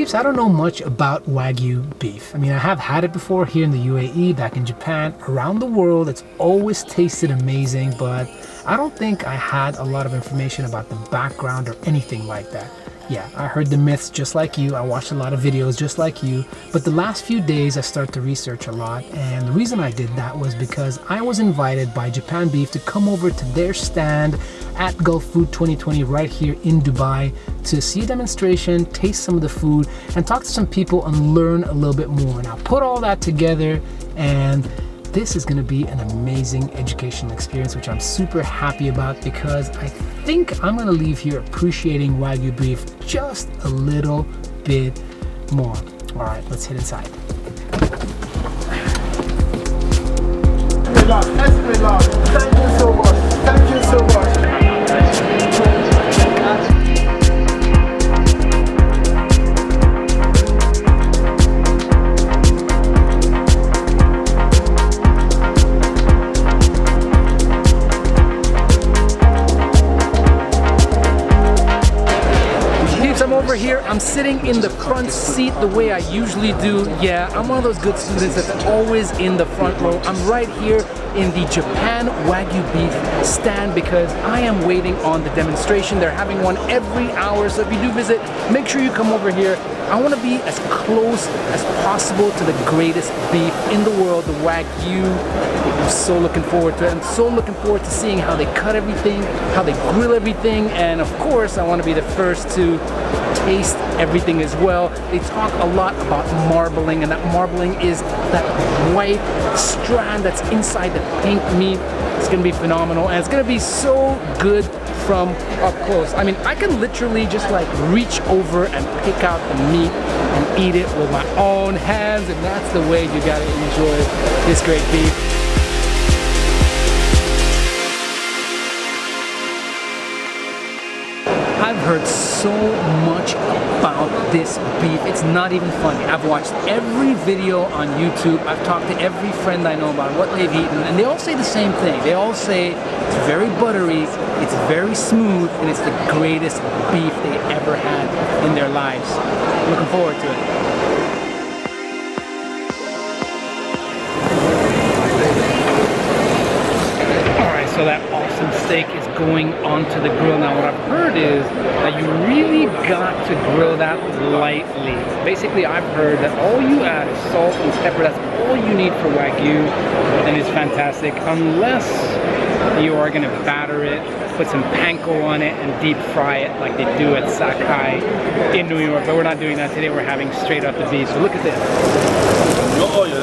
peeps, I don't know much about Wagyu beef. I mean, I have had it before here in the UAE, back in Japan, around the world. It's always tasted amazing, but I don't think I had a lot of information about the background or anything like that. Yeah, I heard the myths just like you. I watched a lot of videos just like you. But the last few days I started to research a lot. And the reason I did that was because I was invited by Japan Beef to come over to their stand at Gulf Food 2020 right here in Dubai to see a demonstration, taste some of the food, and talk to some people and learn a little bit more. And I'll put all that together, and this is going to be an amazing educational experience, which I'm super happy about, because I think I'm going to leave here appreciating Wagyu beef just a little bit more. All right, let's hit inside. Thank you so much. Thank you so much. I'm over here, I'm sitting in the front seat the way I usually do. Yeah, I'm one of those good students that's always in the front row. I'm right here in the Japan Wagyu beef stand because I am waiting on the demonstration. They're having one every hour, so if you do visit, make sure you come over here. I want to be as close as possible to the greatest beef in the world, the Wagyu. I'm so looking forward to it. I'm so looking forward to seeing how they cut everything, how they grill everything, and of course I want to be the first to taste everything as well. They talk a lot about marbling, and that marbling is that white strand that's inside the pink meat. It's gonna be phenomenal, and it's gonna be so good from up close. I mean, I can literally just like reach over and pick out the meat and eat it with my own hands, and that's the way you gotta enjoy this great beef. I've heard so much about this beef, it's not even funny. I've watched every video on YouTube, I've talked to every friend I know about what they've eaten, and they all say the same thing. They all say it's very buttery, it's very smooth, and it's the greatest beef they ever had in their lives. Looking forward to it. So that awesome steak is going onto the grill. Now what I've heard is that you really got to grill that lightly. Basically I've heard that all you add is salt and pepper. That's all you need for Wagyu, and it's fantastic. Unless you are going to batter it, put some panko on it, and deep fry it like they do at Sakai in New York. But we're not doing that today. We're having straight up the beef. So look at this. No oil,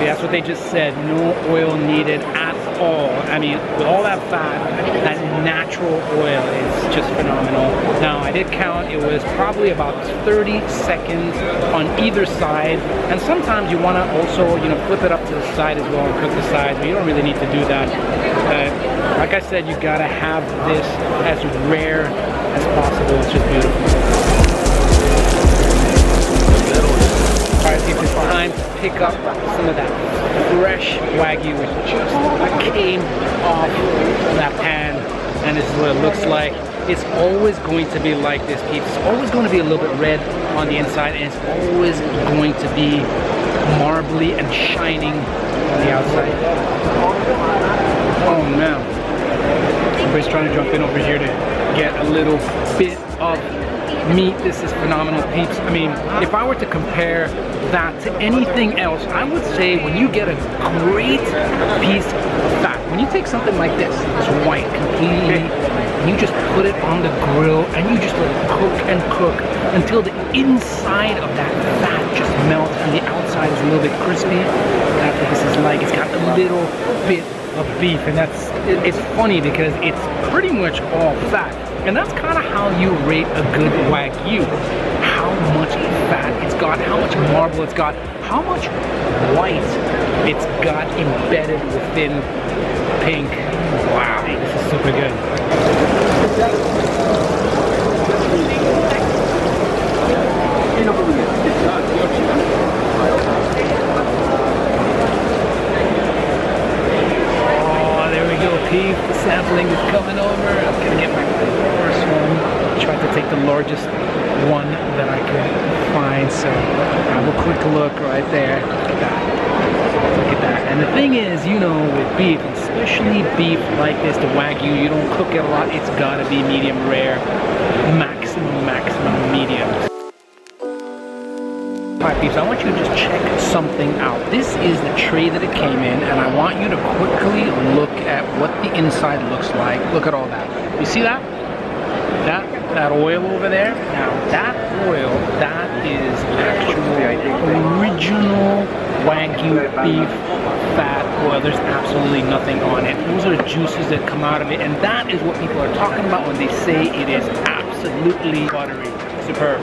that's what they just said, no oil needed at all. I mean, with all that fat, that natural oil is just phenomenal. Now, I did count, it was probably about 30 seconds on either side. And sometimes you want to also, you know, flip it up to the side as well and cook the sides, but you don't really need to do that. Like I said, you gotta have this as rare as possible. It's just beautiful. It's time to pick up some of that fresh Wagyu, which just came off that pan, and this is what it looks like. It's always going to be like this, peeps. It's always going to be a little bit red on the inside, and it's always going to be marbly and shining on the outside. Oh man. Everybody's trying to jump in over here to get a little bit of meat. This is phenomenal, peeps. I mean, if I were to compare that to anything else, I would say when you get a great piece of fat, when you take something like this, it's white completely, and you just put it on the grill and you just let it cook and cook until the inside of that fat just melts and the outside is a little bit crispy. That's what this is like. It's got a little bit of beef, and it's funny because it's pretty much all fat. And that's kind of how you rate a good Wagyu. How much fat it's got, how much marble it's got, how much white it's got embedded within pink. Wow, this is super good. Oh, there we go, peep. The sampling is coming over. I'm gonna get my first one. So have a quick look right there. Look at that. Look at that. And the thing is, you know, with beef, especially beef like this, the Wagyu, you don't cook it a lot. It's gotta be medium rare, maximum medium. Alright peeps, I want you to just check something out. This is the tray that it came in, and I want you to quickly look at what the inside looks like. Look at all that. You see that? That oil over there? Now that oil, that is actual original Wagyu beef fat oil. There's absolutely nothing on it. Those are juices that come out of it, and that is what people are talking about when they say it is absolutely buttery. Superb.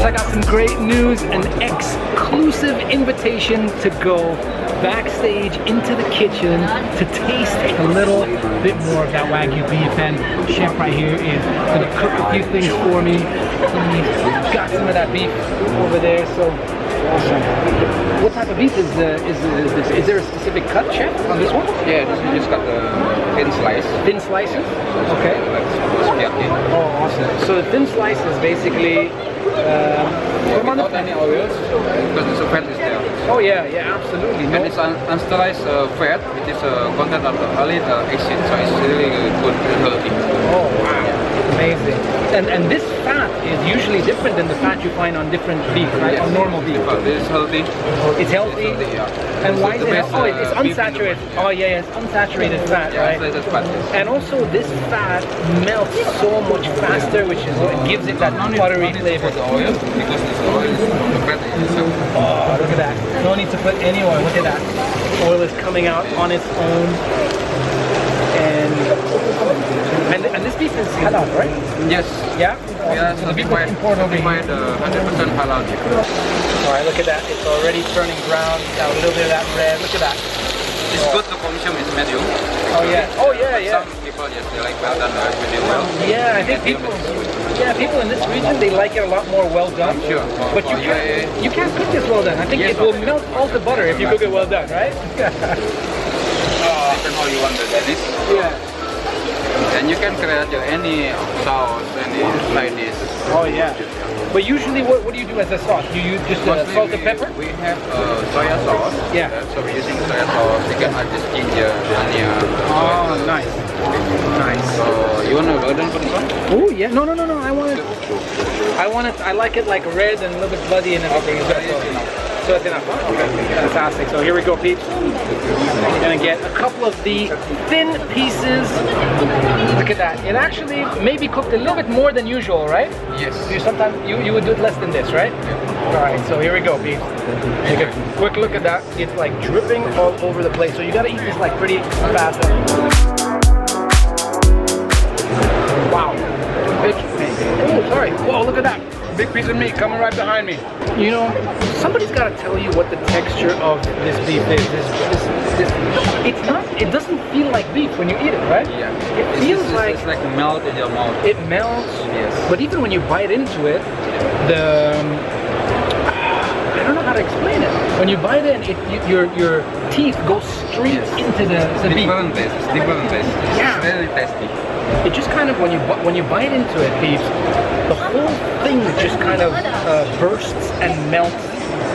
I got some great news, an exclusive invitation to go backstage into the kitchen to taste a little bit more of that Wagyu beef. And chef right here is going to cook a few things for me. He's got some of that beef over there, so awesome. What type of beef is this? Is there a specific cut, chef, on this one? Yeah, we just got the thin slice. Thin slices? Okay. Oh, awesome. So the thin slices basically without any oils, because the fat is there. Oh yeah, absolutely. And it's unsterilized fat, which is content of the olive acid, so it's really good and healthy. Oh wow, amazing. And this fat is usually different than the fat you find on different beef, right? Yes. On normal beef. This is healthy. It's healthy? It's healthy, yeah. And why is it? Best, it's unsaturated. Oh yeah, it's unsaturated fat, right? Unsaturated fat. And also this fat melts so much faster, which is what gives it that buttery flavor. The oil, because this oil is from the fat itself. Oh, look at that. No need to put any oil. Look at that. Oil is coming out on its own. And this beef is halal, right? Yes. Yeah? Yeah, so the beef is imported over here. 100% halal beef. Alright, look at that. It's already turning brown. Got a little bit of that red. Look at that. It's good to consume is medium. Oh yeah. Oh yeah. Some people, yes, they like well done, medium well. Yeah, I think people in this region, they like it a lot more well done. I'm sure. But you can't cook this well done. I think it will melt all the butter if you cook it well done, right? Depends how you want the garnish. Yeah. And you can create any sauce, any side dish. Oh yeah. But usually, what do you do as a sauce? Do you just salt and pepper? We have soya sauce. Yeah. So we're using soya sauce. You can add just ginger, onion. Oh, nice. Nice. So you want to well done for this one? Oh yeah. No. I want it. I like it like red and a little bit bloody and everything. Okay, so it's enough. Okay. Fantastic. So here we go, peeps. We're gonna get a couple of the thin pieces. Look at that. It actually may be cooked a little bit more than usual, right? Yes. Sometimes you would do it less than this, right? Yeah. All right. So here we go, peeps. Take a quick look at that. It's like dripping all over the place. So you gotta eat this like pretty fast. Wow. Oh, sorry. Whoa, look at that. Big piece of meat coming right behind me. You know, somebody's got to tell you what the texture of this beef is. It's not. It doesn't feel like beef when you eat it, right? Yeah. It feels like it's like melt in your mouth. It melts. Yes. But even when you bite into it, I don't know how to explain it. When you bite in, your teeth go straight into the beef. Different taste. It's different taste. Yeah. It's very tasty. It just kind of, when you bite into it, peeps, the whole thing just kind of bursts and melts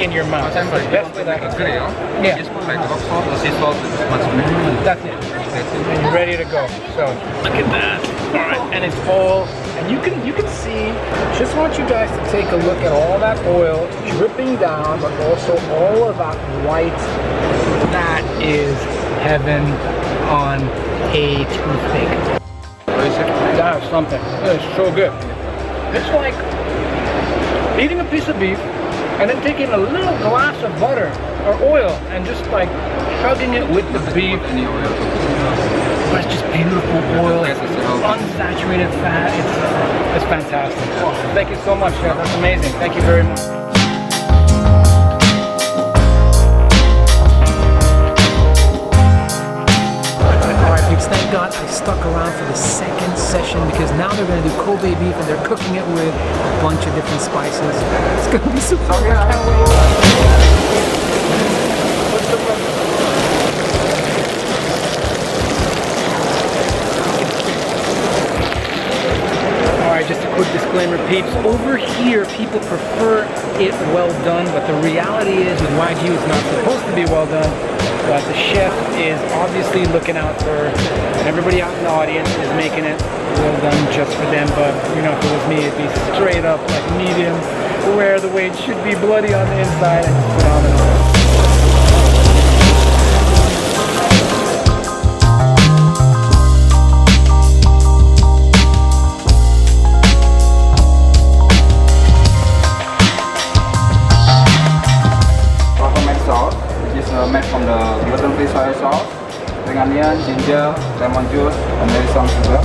in your mouth. For example, That's the best way that I can grill. Yeah. Just put like rock salt or sea salt. It's much better. That's it. And you're ready to go. So look at that. All right, and it's all, and you can see. Just want you guys to take a look at all that oil dripping down, but also all of that white. That is heaven on a toothpick. That is something. It is so good. It's like eating a piece of beef and then taking a little glass of butter or oil and just like chugging it with the beef. But it's just beautiful oil. It's unsaturated fat. It's fantastic. Oh, thank you so much, Chef. That's amazing. Thank you very much. Thank God I stuck around for the second session because now they're going to do Kobe beef and they're cooking it with a bunch of different spices. It's going to be super fun. I can't wait. disclaimer, peeps. Over here, people prefer it well done, but the reality is with Wagyu, it's not supposed to be well done. But the chef is obviously looking out for everybody out in the audience, is making it well done just for them. But you know, if it was me, it'd be straight up like medium rare, the way it should be, bloody on the inside and phenomenal. Sauce, which is made from the gluten-free soy sauce, spring onion, ginger, lemon juice, and maybe some sugar.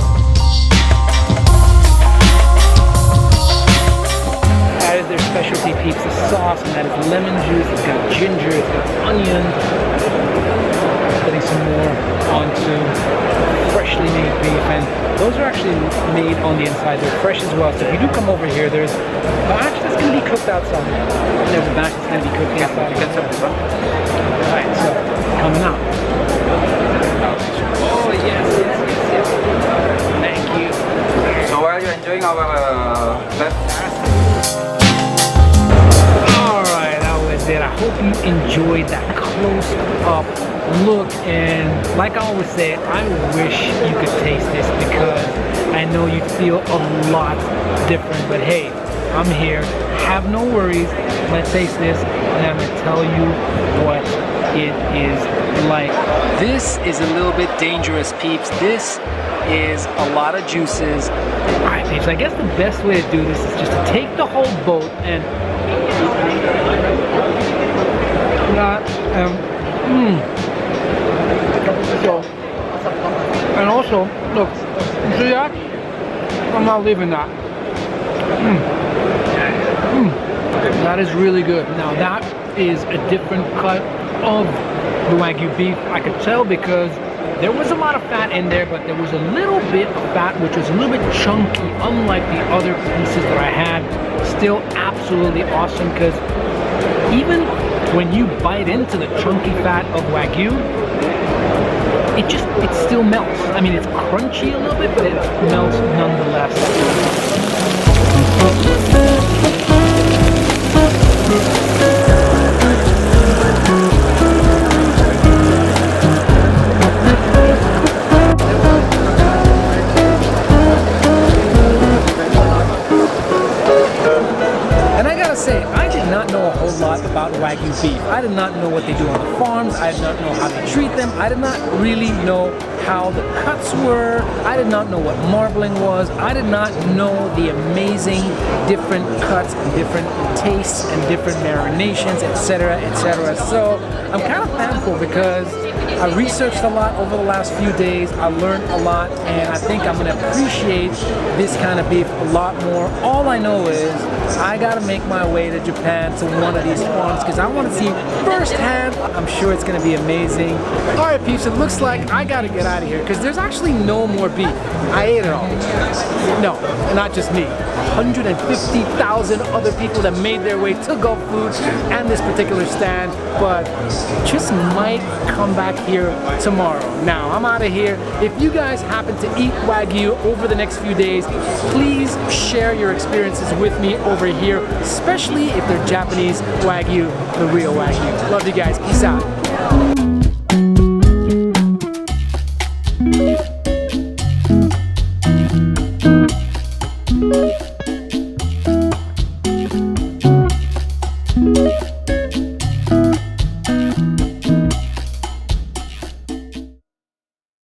That is their specialty, peeps, the sauce, and that is lemon juice. It's got ginger, it's got onion. Putting some more onto freshly made beef, and those are actually made on the inside. They're fresh as well. So if you do come over here, there's a batch that's going to be cooked outside. And there's a batch that's going to be cooked inside. You can serve this one. Alright, so coming out. Oh yes. Thank you. So while you're enjoying our Alright, that was it. I hope you enjoyed that close-up look, and like I always say, I wish you could taste this because I know you'd feel a lot different. But hey, I'm here. Have no worries. I'm gonna taste this and I'm gonna tell you what it is like. This is a little bit dangerous, peeps. This is a lot of juices. Alright, peeps, I guess the best way to do this is just to take the whole boat and so, and also, look, you see that? I'm not leaving that. That is really good. Now that is a different cut of the Wagyu beef. I could tell because there was a lot of fat in there, but there was a little bit of fat which was a little bit chunky, unlike the other pieces that I had. Still absolutely awesome, because even when you bite into the chunky fat of Wagyu, it still melts. I mean, it's crunchy a little bit, but it melts nonetheless. And I gotta say, I did not know a whole lot about Wagyu beef. I did not know what they do on the farms. I did not know how they treat them. I did not really know how the cuts were. I did not know what marbling was. I did not know the amazing different cuts and different tastes and different marinations, etc., etc. So I'm kind of thankful because I researched a lot over the last few days. I learned a lot, and I think I'm gonna appreciate this kind of beef a lot more. All I know is I gotta make my way to Japan to one of these farms because I want to see firsthand. I'm sure it's gonna be amazing. All right, peeps, it looks like I gotta get out of here because there's actually no more beef. I ate it all. No, not just me. 150,000 other people that made their way to Gulf Foods and this particular stand, but just might come back here tomorrow. Now, I'm out of here. If you guys happen to eat Wagyu over the next few days, please share your experiences with me over here, especially if they're Japanese Wagyu, the real Wagyu. Love you guys. Peace out.